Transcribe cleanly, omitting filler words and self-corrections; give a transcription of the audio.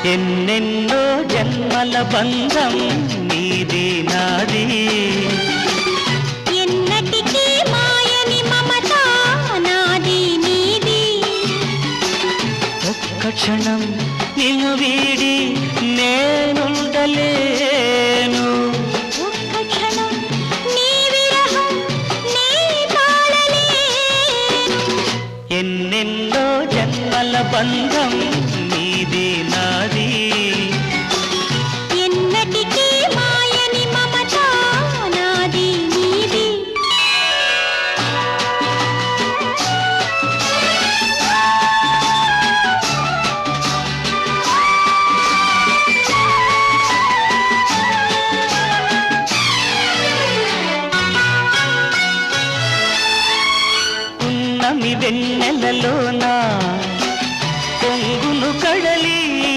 ఎన్నెన్నో జన్మల బంధం నీది నాది ఎన్నటికీ మాయని మమత నాది నీది ఒక్క క్షణం నిన్ను